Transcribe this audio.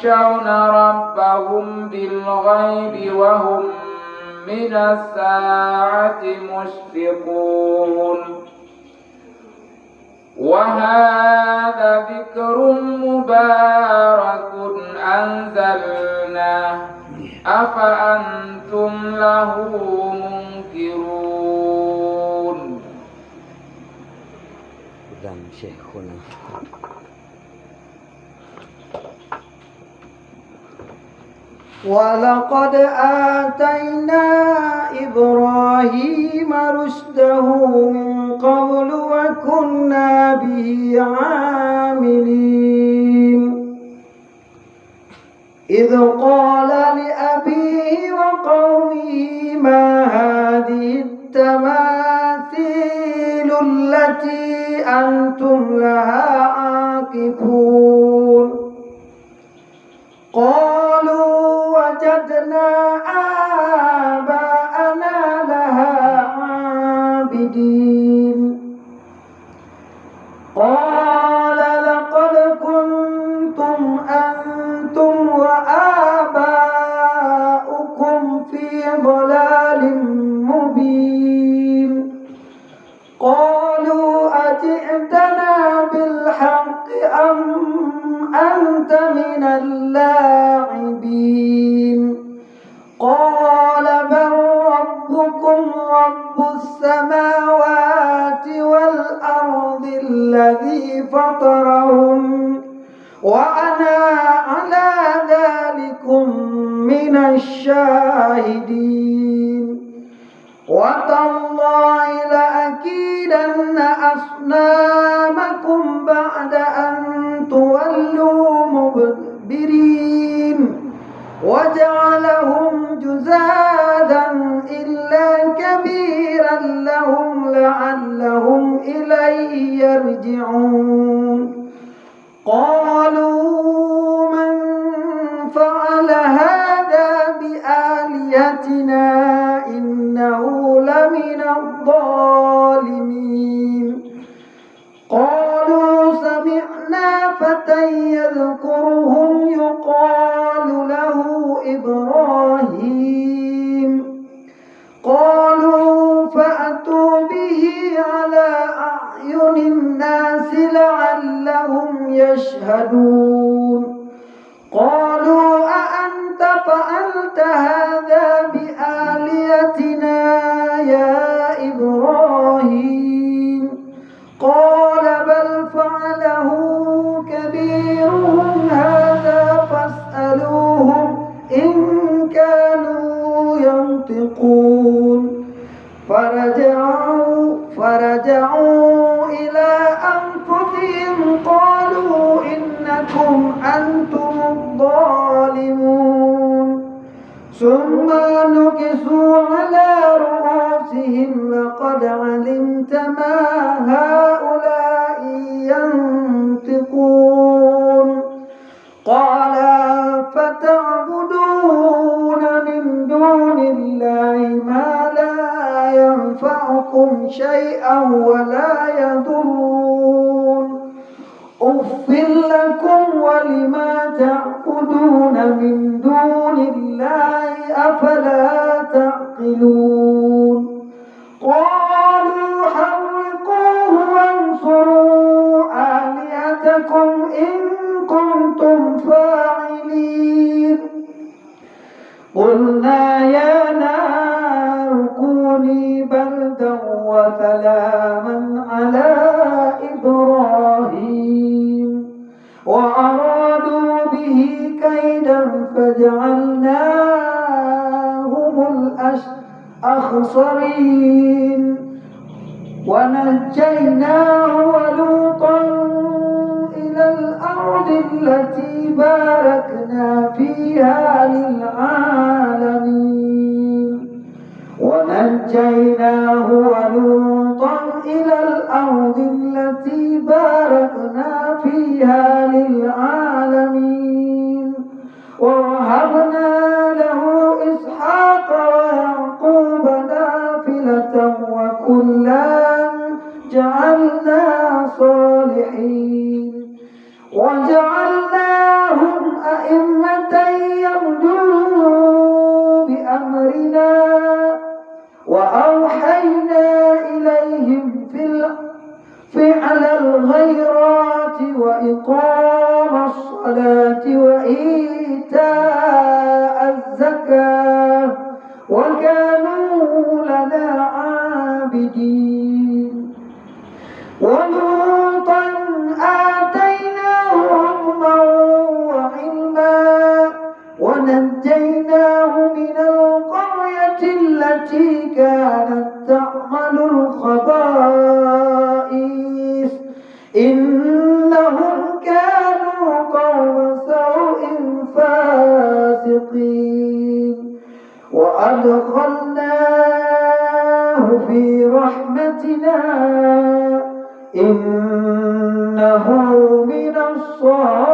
يخشون ربهم بالغيب وهم من الساعة مشفقون وهذا ذكر مبارك أنزلناه أفأنتم له منكرون. شيخنا ولقد آتينا إبراهيم رشده من قبل وكنا به عاملين إذ قال لأبيه وقومه ما هذه التماثيل التي أنتم لها عاكفون قالوا وجدنا آباءنا لها عابدين قال لقد كنتم أنتم وآباؤكم في ضلال مبين قالوا أجئتنا بالحق أم أنت من اللاعبين قال بل ربكم رب السماوات والأرض الذي فطرهم وأنا على ذلكم من الشاهدين وتالله لأكيدن أصنامكم بعد أن تولوا مدبرين وجعلهم جزادا إلا كبيرا لهم لعلهم إليه يرجعون قالوا من فعل هذا بآلهتنا إنه لمن الظالمين قالوا سمعنا فتى يذكرهم يقال له إبراهيم قالوا فأتوا به على أعين الناس لعلهم يشهدون قالوا أأنت فعلت هذا بآلهتنا يا إبراهيم قال بل فعله كبيرهم هذا فاسألوهم إن كانوا ينطقون فرجعوا إلى أنفسهم قالوا إنكم أنتم الظالمون ثم نكسوا على رؤوسهم لقد علمت ما هؤلاء ينطقون قال فتعبدون من دون الله ما لا ينفعكم شيئا ولا يضرون أف لكم ولما تعبدون من دون الله أفلا تعقلون قالوا حرقوه وانصروا آلهتكم إن كنتم فاعلين قلنا يا نار كوني بردا وسلاما على إبراهيم وأرادوا به كيدا فجعلناهم الأخسرين ونجيناه ولوطا إلى الأرض التي باركنا فيها للعالمين ونجيناه ولوطا إلى الأرض التي باركنا فيها للعالمين ووهبنا له إسحاق ويعقوب نافلة وكلا جعلنا صالحين وجعلناهم أئمة وأوحينا إليهم فعل الخيرات وإقام الصلاة وإيتاء الزكاة وكانوا لنا عابدين ولوطا آتيناه حكما وعلما ونجيناه من القرية التي كانت تعمل الخبائث إنهم كانوا قوم سوء فاسقين وأدخلناه في رحمتنا إنه من الصالحين.